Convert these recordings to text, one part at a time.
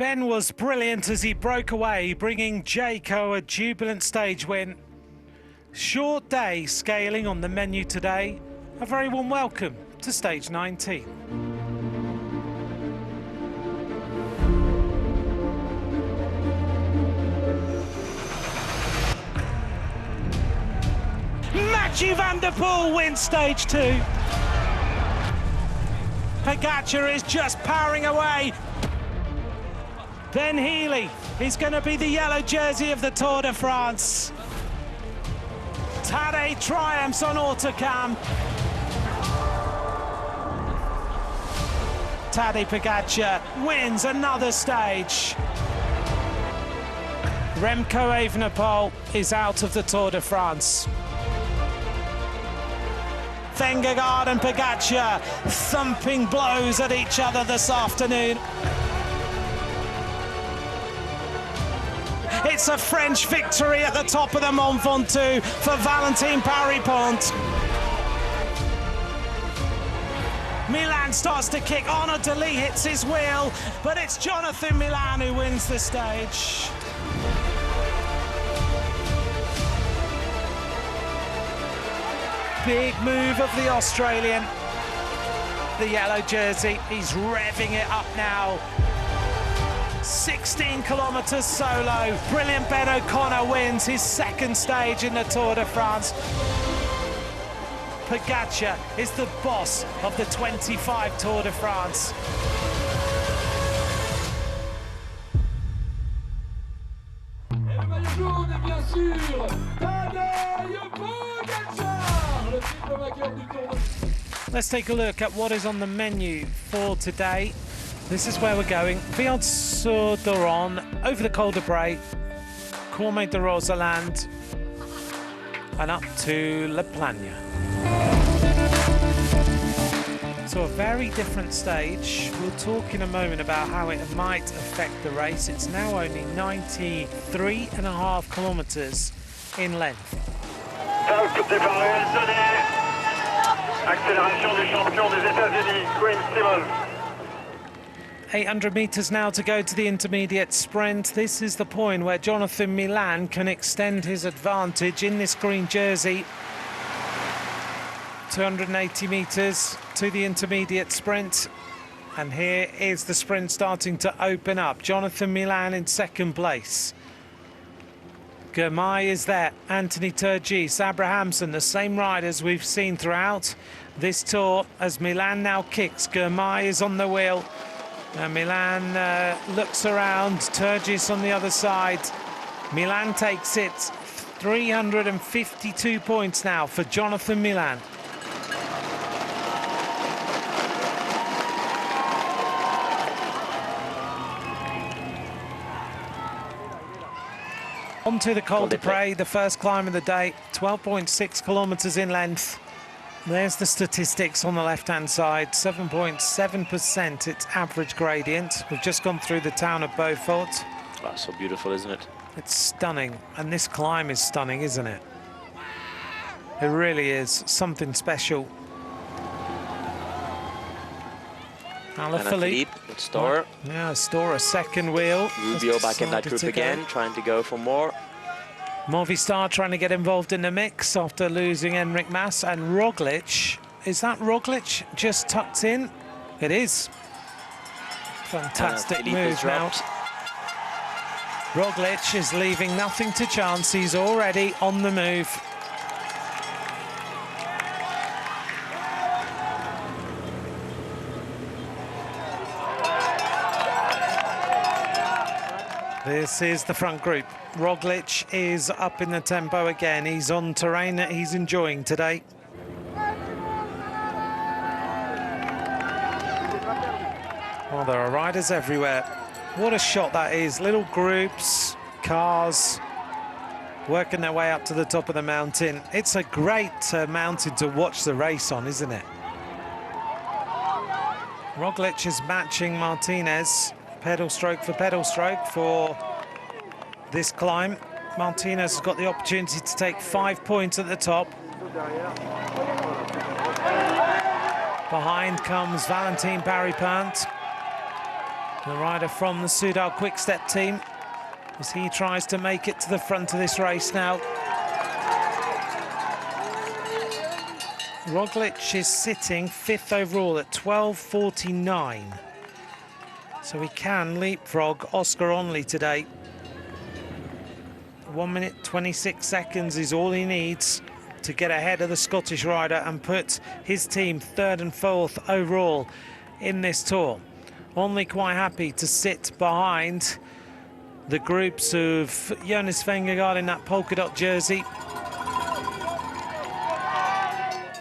Ben was brilliant as he broke away, bringing Jaco a jubilant stage win. Short day scaling on the menu today. A very warm welcome to stage 19. Mathieu van der Poel wins stage 2. Pogacar is just powering away. Ben Healy is going to be the yellow jersey of the Tour de France. Tadej triumphs on Autocam. Tadej Pogacar wins another stage. Remco Evenepoel is out of the Tour de France. Vingegaard and Pogacar thumping blows at each other this afternoon. It's a French victory at the top of the Mont Ventoux for Valentin Paripont. Milan starts to kick. Arnaud Delis hits his wheel, but it's Jonathan Milan who wins the stage. Big move of the Australian. The yellow jersey, he's revving it up now. 16 kilometres solo. Brilliant Ben O'Connor wins his second stage in the Tour de France. Pogacar is the boss of the 25 Tour de France. Let's take a look at what is on the menu for today. This is where we're going. Viande-sur-Doron, over the Col de Bray, Courmet de Roseland, and up to La Plagne. So a very different stage. We'll talk in a moment about how it might affect the race. It's now only 93.5 kilometres in length. Accélération du champion des États-Unis, Quinn Simmons. 800 metres now to go to the intermediate sprint. This is the point where Jonathan Milan can extend his advantage in this green jersey. 280 metres to the intermediate sprint. And here is the sprint starting to open up. Jonathan Milan in second place. Girmay is there, Anthony Turgis, Abrahamsen, the same riders we've seen throughout this tour as Milan now kicks. Girmay is on the wheel. Milan looks around, Turgis on the other side. Milan takes it. 352 points now for Jonathan Milan. Onto the Col de Bray, the first climb of the day, 12.6 kilometres in length. There's the statistics on the left-hand side, 7.7% its average gradient. We've just gone through the town of Beaufort. Wow, so beautiful, isn't it? It's stunning, and this climb is stunning, isn't it? It really is something special. Alaphilippe, Storr. Yeah, Storr, a second wheel. Rubio back in that group again, trying to go for more. Movistar trying to get involved in the mix after losing Enric Mas, and Roglic. Is that Roglic just tucked in? It is. Fantastic move now. Roglic is leaving nothing to chance. He's already on the move. This is the front group. Roglic is up in the tempo again. He's on terrain that he's enjoying today. Well, there are riders everywhere. What a shot that is. Little groups, cars, working their way up to the top of the mountain. It's a great mountain to watch the race on, isn't it? Roglic is matching Martinez. Pedal stroke for this climb. Martinez has got the opportunity to take 5 points at the top. Behind comes Valentin Paripont. The rider from the Soudal Quick-Step team, as he tries to make it to the front of this race now. Roglic is sitting 5th overall at 12:49. So he can leapfrog Oscar Onley today. 1 minute 26 seconds is all he needs to get ahead of the Scottish rider and put his team 3rd and 4th overall in this Tour. Only quite happy to sit behind the groups of Jonas Vingegaard in that polka dot jersey,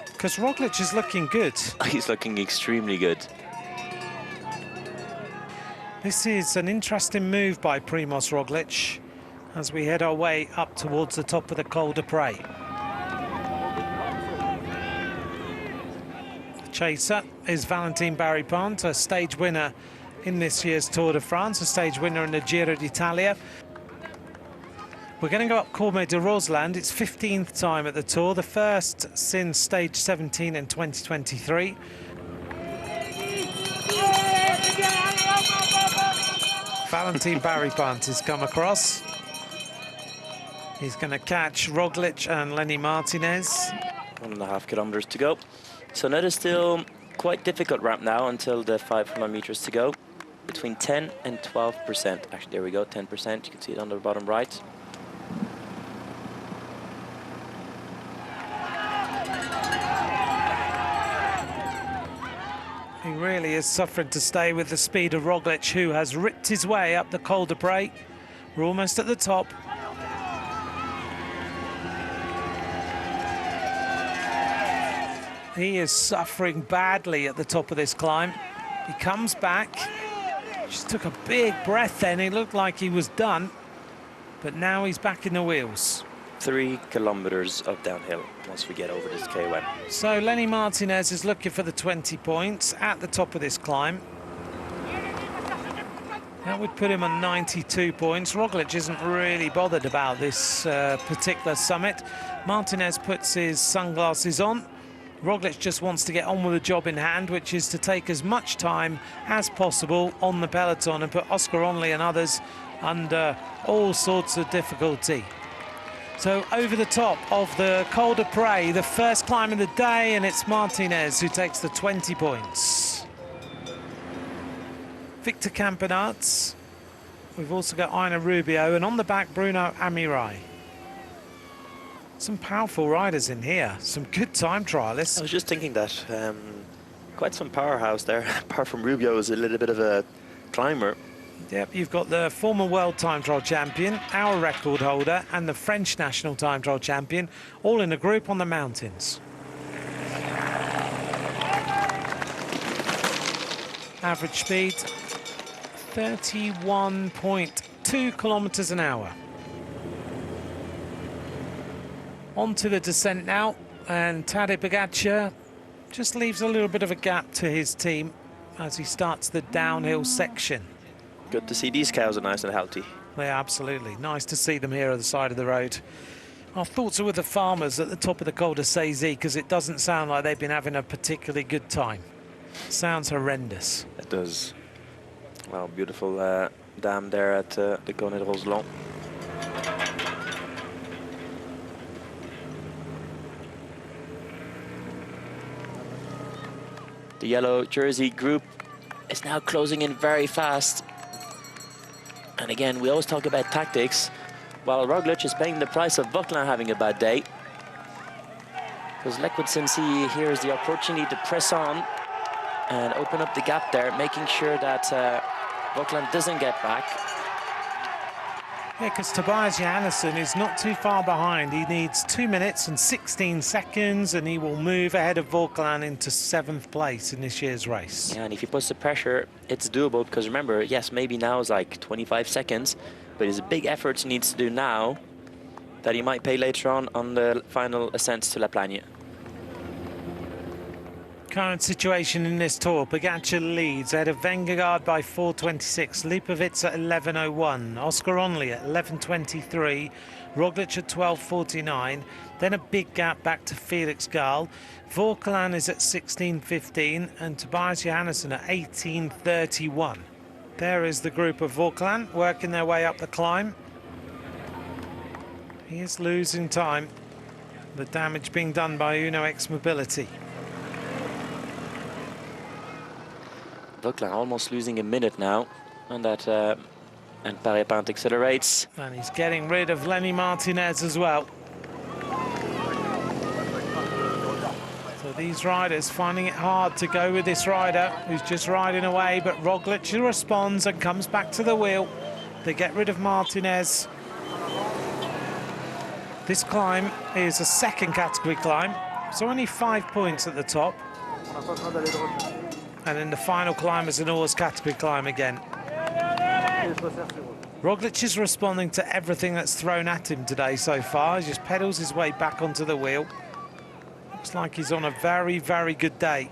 because Roglic is looking good. He's looking extremely good. This is an interesting move by Primož Roglic as we head our way up towards the top of the Col de Pré. Chaser is Valentin Barry-Pont, a stage winner in this year's Tour de France, a stage winner in the Giro d'Italia. We're going to go up Cormet de Roseland. It's 15th time at the Tour, the first since stage 17 in 2023. Valentin Barry-Pont has come across. He's going to catch Roglic and Lenny Martinez. 1.5 kilometers to go. So that is still quite difficult ramp now until the 500 meters to go. Between 10 and 12%. Actually, there we go, 10%. You can see it on the bottom right. He really is suffering to stay with the speed of Roglic, who has ripped his way up the Col de Pré. We're almost at the top. He is suffering badly at the top of this climb. He comes back, just took a big breath then. He looked like he was done, but now he's back in the wheels. 3 kilometers of downhill once we get over this KOM. So Lenny Martinez is looking for the 20 points at the top of this climb. That would put him on 92 points. Roglic isn't really bothered about this particular summit. Martinez puts his sunglasses on. Roglic just wants to get on with the job in hand, which is to take as much time as possible on the peloton and put Oscar Onley and others under all sorts of difficulty. So over the top of the Col de Pré, the first climb of the day, and it's Martinez who takes the 20 points. Victor Campenaerts. We've also got Ina Rubio, and on the back, Bruno Amirai. Some powerful riders in here, some good time trialists. I was just thinking that quite some powerhouse there. Apart from Rubio, is a little bit of a climber. Yep, you've got the former world time trial champion, our record holder, and the French national time trial champion, all in a group on the mountains. Average speed 31.2 kilometers an hour. Onto the descent now, and Tadej Pogačar just leaves a little bit of a gap to his team as he starts the downhill section. Good to see these cows are nice and healthy. Yeah, absolutely. Nice to see them here at the side of the road. Our thoughts are with the farmers at the top of the Col de Saisy, because it doesn't sound like they've been having a particularly good time. Sounds horrendous. It does. Well, beautiful dam there at the Cornet de Roseland. The yellow jersey group is now closing in very fast. And again, we always talk about tactics, while Roglic is paying the price of Vauquelin having a bad day. Because Lequidson here is the opportunity to press on and open up the gap there, making sure that Vauquelin doesn't get back. Yeah, because Tobias Johannesson is not too far behind. He needs 2 minutes and 16 seconds, and he will move ahead of Vauquelin into 7th place in this year's race. Yeah, and if he puts the pressure, it's doable, because remember, yes, maybe now is like 25 seconds, but it's a big effort he needs to do now that he might pay later on the final ascent to La Plagne. Current situation in this Tour, Pogačar leads ahead of Vingegaard by 4:26, Lipovic at 11:01, Oscar Onley at 11:23, Roglic at 12:49, then a big gap back to Felix Gall. Vauquelin is at 16:15 and Tobias Johannesson at 18:31. There is the group of Vauclin working their way up the climb. He is losing time. The damage being done by Uno X Mobility. Vauclin almost losing a minute now on that, and Paré-Pinte accelerates. And he's getting rid of Lenny Martinez as well. So these riders finding it hard to go with this rider who's just riding away, but Roglic responds and comes back to the wheel. They get rid of Martinez. This climb is a second category climb, so only 5 points at the top. And then the final climb is an Oars category climb again. Roglic is responding to everything that's thrown at him today so far. He just pedals his way back onto the wheel. Looks like he's on a very, very good day.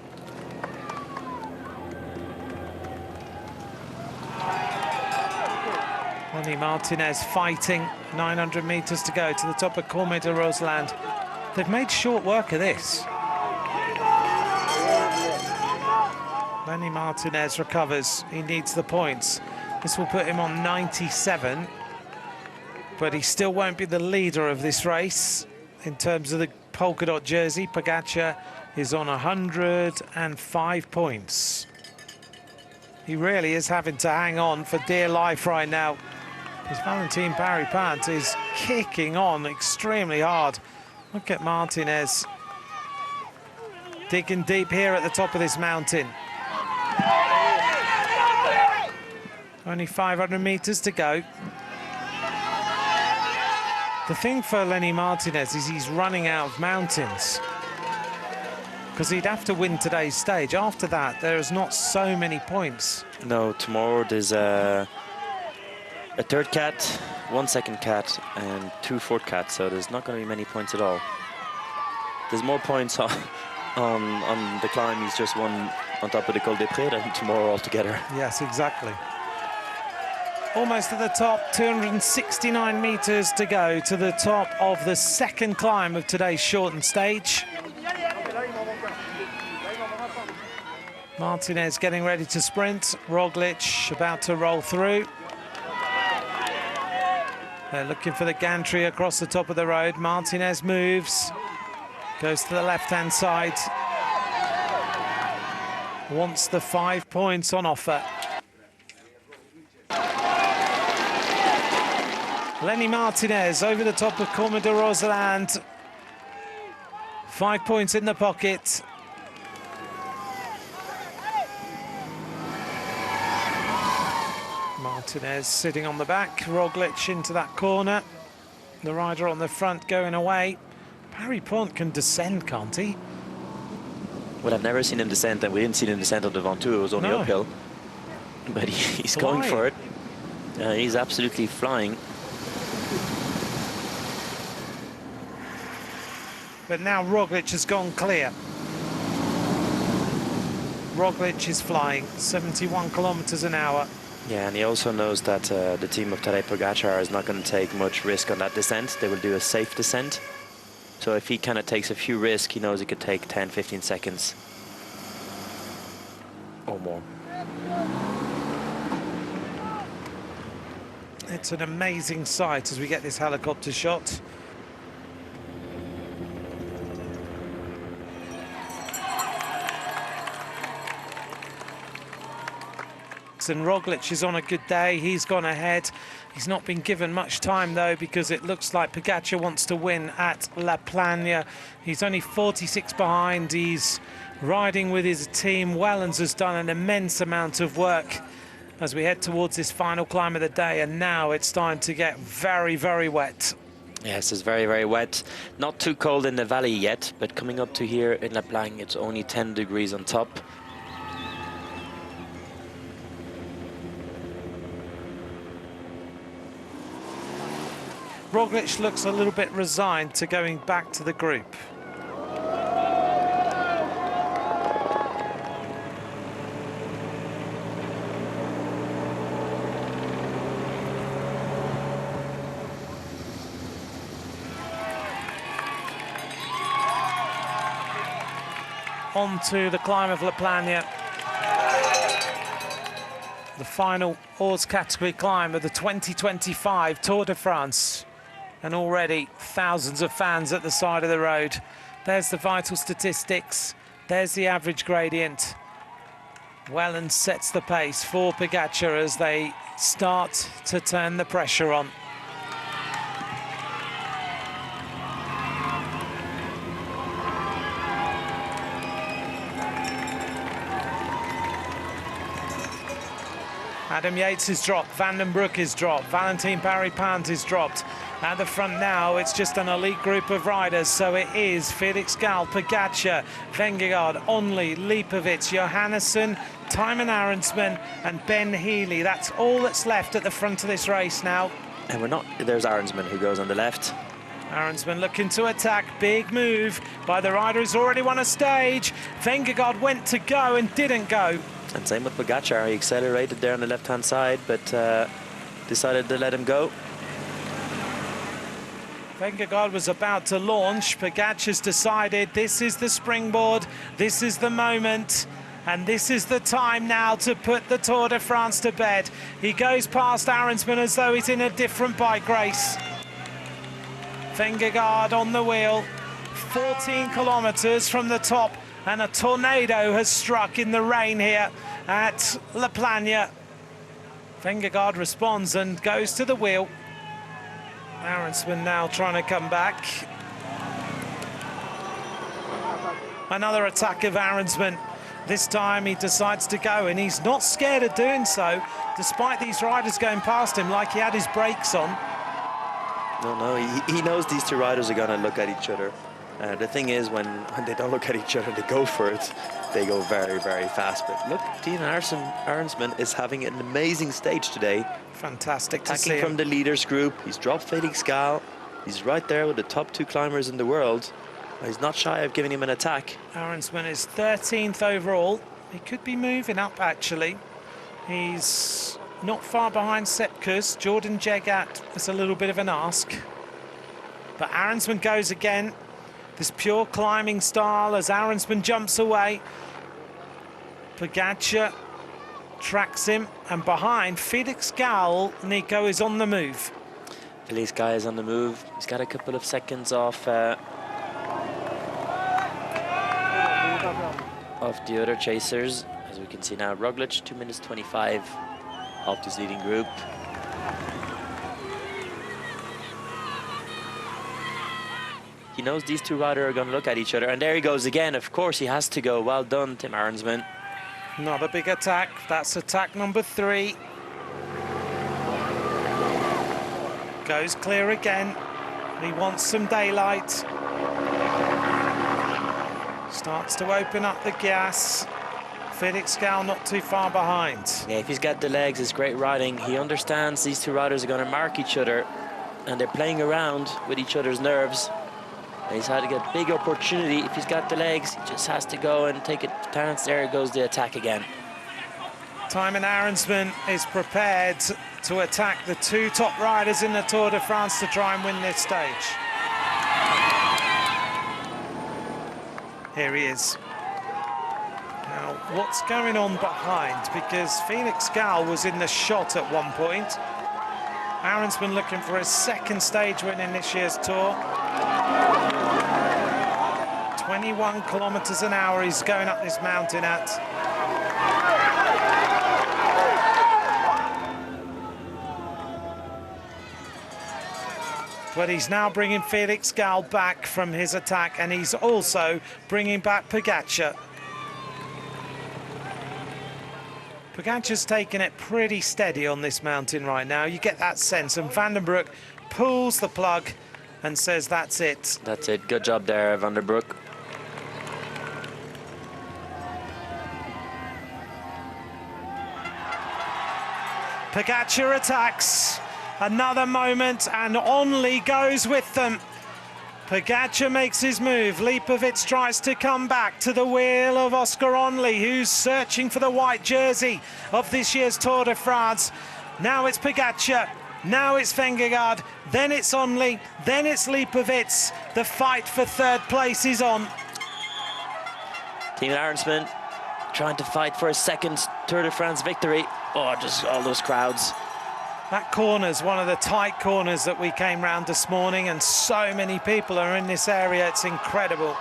Lenny Martinez fighting, 900 meters to go to the top of Cormet de Roseland. They've made short work of this. Lenny Martinez recovers, he needs the points. This will put him on 97, but he still won't be the leader of this race. In terms of the polka dot jersey, Pogačar is on 105 points. He really is having to hang on for dear life right now. His Valentin Paré-Pinte is kicking on extremely hard. Look at Martinez digging deep here at the top of this mountain. Only 500 meters to go. The thing for Lenny Martinez is he's running out of mountains, because he'd have to win today's stage. After that, there's not so many points. No, tomorrow there's a third cat, 1 second cat, and 2 fourth cats, so there's not going to be many points at all. There's more points on the climb he's just won on top of the Col des Prés than tomorrow altogether. Yes, exactly. Almost at the top, 269 meters to go to the top of the second climb of today's shortened stage. Martinez getting ready to sprint. Roglic about to roll through. They're looking for the gantry across the top of the road. Martinez moves, goes to the left-hand side. Wants the 5 points on offer. Lenny Martinez over the top of Cormet de Roseland. 5 points in the pocket. Martinez sitting on the back. Roglic into that corner. The rider on the front going away. Paré-Pinte can descend, can't he? Well, I've never seen him descend, and we didn't see him descend on the Ventoux. It was only uphill. But he's going for it. He's absolutely flying. But now Roglic has gone clear. Roglic is flying 71 kilometers an hour. Yeah, and he also knows that the team of Tadej Pogačar is not going to take much risk on that descent. They will do a safe descent. So if he kind of takes a few risks, he knows he could take 10, 15 seconds or more. It's an amazing sight as we get this helicopter shot. And Roglic is on a good day. He's gone ahead. He's not been given much time though, because it looks like Pogačar wants to win at La Plana. He's only 46 behind. He's riding with his team. Wellens has done an immense amount of work as we head towards this final climb of the day, and now it's time to get very, very wet. Yes, it's very, very wet. Not too cold in the valley yet, but coming up to here in La Plana, it's only 10 degrees on top. Roglic looks a little bit resigned to going back to the group. On to the climb of La Plana. The final hors category climb of the 2025 Tour de France. And already thousands of fans at the side of the road. There's the vital statistics. There's the average gradient. Wellen sets the pace for Pogačar as they start to turn the pressure on. Adam Yates is dropped, Van den Broek is dropped, Valentin Parry-Pant is dropped. At the front now, it's just an elite group of riders, so it is Felix Gall, Pogačar, Vingegaard, Onley, Lipovic, Johannesson, Thymen Arensman and Ben Healy. That's all that's left at the front of this race now. And there's Arensman who goes on the left. Arensman looking to attack, big move by the rider who's already won a stage. Vingegaard went to go and didn't go. And same with Pogačar, he accelerated there on the left-hand side, but decided to let him go. Vingegaard was about to launch. Pogačar's decided this is the springboard, this is the moment, and this is the time now to put the Tour de France to bed. He goes past Arensman as though he's in a different bike race. Vingegaard on the wheel, 14 kilometers from the top, and a tornado has struck in the rain here at La Plagne. Vingegaard responds and goes to the wheel. Arensman now trying to come back. Another attack of Arensman. This time he decides to go, and he's not scared of doing so, despite these riders going past him like he had his brakes on. No, he knows these two riders are going to look at each other. The thing is, when they don't look at each other, they go for it. They go very, very fast. But look, Thymen Arensman is having an amazing stage today. Fantastic to see him. Attacking from the leaders group. He's dropped Felix Gall. He's right there with the top two climbers in the world. He's not shy of giving him an attack. Arensman is 13th overall. He could be moving up, actually. He's not far behind Sepkus. Jordan Jegat is a little bit of an ask. But Arensman goes again. This pure climbing style as Arensman jumps away. Pogačar tracks him, and behind Felix Gall, Nico is on the move. Felix Gall is on the move. He's got a couple of seconds off the other chasers. As we can see now, Roglic 2 minutes 25 off this leading group. He knows these two riders are going to look at each other, and there he goes again. Of course he has to go. Well done, Thymen Arensman. Not a big attack. That's attack number 3. Goes clear again. He wants some daylight. Starts to open up the gas. Felix Gall not too far behind. Yeah, if he's got the legs, it's great riding. He understands these two riders are going to mark each other, and they're playing around with each other's nerves. And he's had to get a big opportunity. If he's got the legs, he just has to go and take a chance. There goes the attack again. Thymen Arensman is prepared to attack the two top riders in the Tour de France to try and win this stage. Here he is. Now, what's going on behind? Because Felix Gall was in the shot at one point. Arensman looking for his second stage win in this year's Tour. 21 kilometers an hour he's going up this mountain at. But he's now bringing Felix Gall back from his attack, and he's also bringing back Pogačar. Pogačar's taking it pretty steady on this mountain right now. You get that sense, and Van den Broek pulls the plug and says that's it. That's it. Good job there, Van den Broek. Pogačar attacks. Another moment, and Onley goes with them. Pogačar makes his move. Lipovic tries to come back to the wheel of Oscar Onley, who's searching for the white jersey of this year's Tour de France. Now it's Pogačar, now it's Vingegaard, then it's Onley, then it's Lipovic. The fight for third place is on. Thymen Arensman trying to fight for a second Tour de France victory. Oh, just all those crowds. That corner's one of the tight corners that we came round this morning, and so many people are in this area, it's incredible.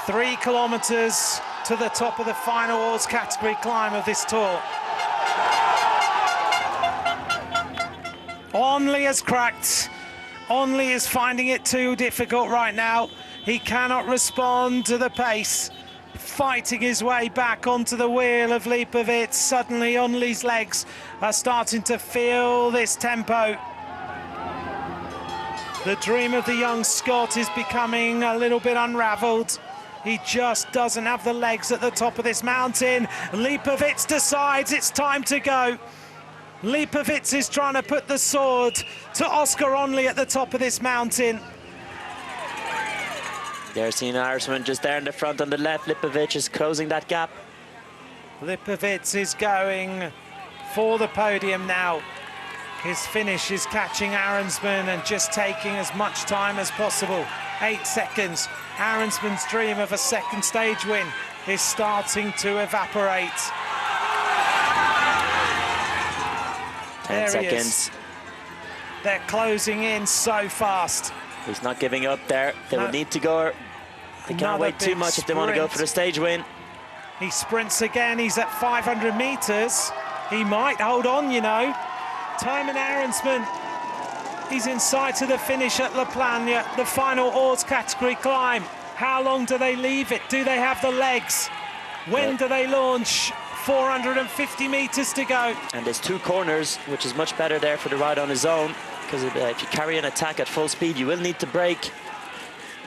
3 kilometres to the top of the final Hors category climb of this Tour. Onley has cracked. Onley is finding it too difficult right now. He cannot respond to the pace. Fighting his way back onto the wheel of Lipovic. Suddenly Onley's legs are starting to feel this tempo. The dream of the young Scot is becoming a little bit unravelled. He just doesn't have the legs at the top of this mountain. Lipovic decides it's time to go. Lipovic is trying to put the sword to Oscar Onley at the top of this mountain. There's seen Irishman just there in the front on the left. Lipovic is closing that gap. Lipovic is going for the podium now. His finish is catching Arensman and just taking as much time as possible. 8 seconds. Arensman's dream of a second stage win is starting to evaporate. 10 seconds. They're closing in so fast. He's not giving up there. They will need to go. They can't wait too much if they want to go for the stage win. He sprints again. He's at 500 metres. He might hold on, you know. Thymen Arensman. He's in sight of the finish at La Plagne, the final Hors category climb. How long do they leave it? Do they have the legs? When do they launch? 450 metres to go. And there's 2 corners, which is much better there for the ride on his own, because if you carry an attack at full speed, you will need to brake.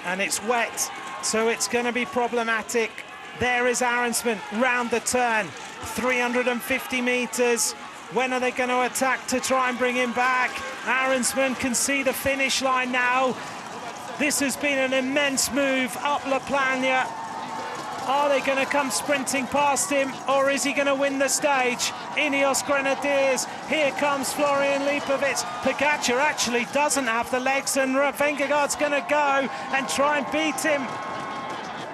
And it's wet, so it's going to be problematic. There is Arensman round the turn, 350 metres. When are they going to attack to try and bring him back? Arensman can see the finish line now. This has been an immense move up La Plagne. Are they going to come sprinting past him, or is he going to win the stage? Ineos Grenadiers, here comes Florian Lipovic. Pogacar actually doesn't have the legs, and Vingegaard's going to go and try and beat him.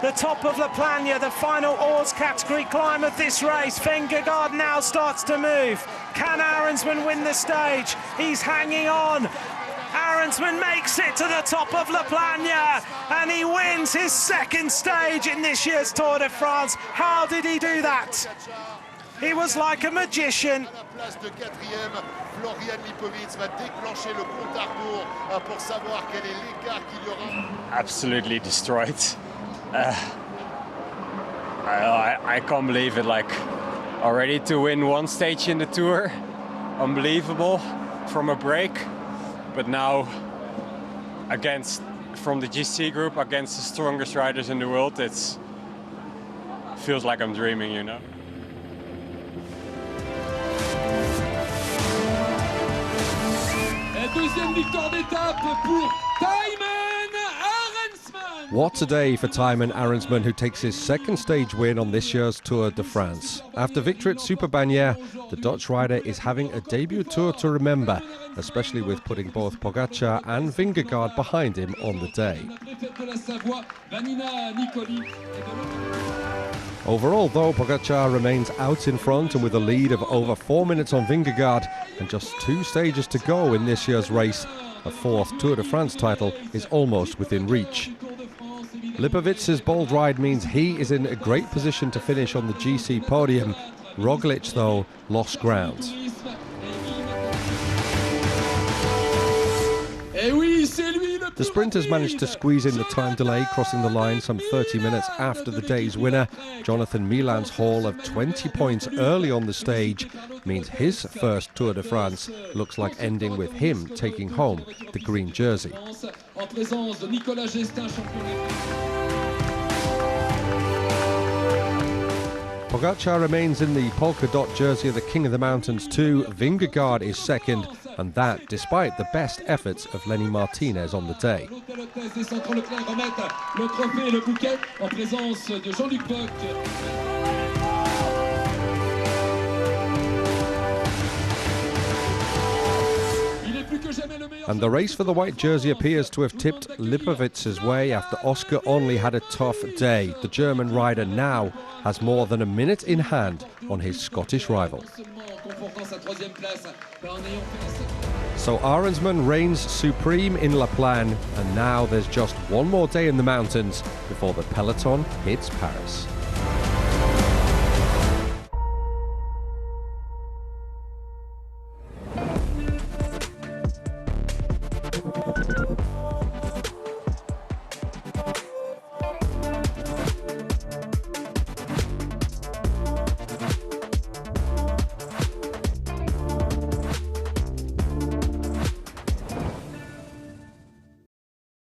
The top of La Plagne, the final Hors category climb of this race. Vingegaard now starts to move. Can Arensman win the stage? He's hanging on. Arensman makes it to the top of La Plagne, and he wins his second stage in this year's Tour de France. How did he do that? He was like a magician. Absolutely destroyed. I can't believe it. Like, already to win 1 stage in the Tour, unbelievable from a break. But now, from the GC group, against the strongest riders in the world, feels like I'm dreaming, you know. Deuxième victoire d'étape pour Thymen Arensman. What a day for Thymen Arensman, who takes his second stage win on this year's Tour de France. After victory at Superbanière, the Dutch rider is having a debut Tour to remember, especially with putting both Pogacar and Vingegaard behind him on the day. Overall, though, Pogacar remains out in front and with a lead of over 4 minutes on Vingegaard and just 2 stages to go in this year's race, a 4th Tour de France title is almost within reach. Lipovic's bold ride means he is in a great position to finish on the GC podium. Roglic, though, lost ground. The sprinters managed to squeeze in the time delay, crossing the line some 30 minutes after the day's winner. Jonathan Milan's haul of 20 points early on the stage means his first Tour de France looks like ending with him taking home the green jersey. Pogacar remains in the polka dot jersey of the King of the Mountains too. Vingegaard is second, and that despite the best efforts of Lenny Martinez on the day. que jamais le meilleur. And the race for the white jersey appears to have tipped Lipovitz's way after Oscar only had a tough day. The German rider now has more than a minute in hand on his Scottish rival. So Arensman reigns supreme in La Plagne, and now there's just one more day in the mountains before the peloton hits Paris.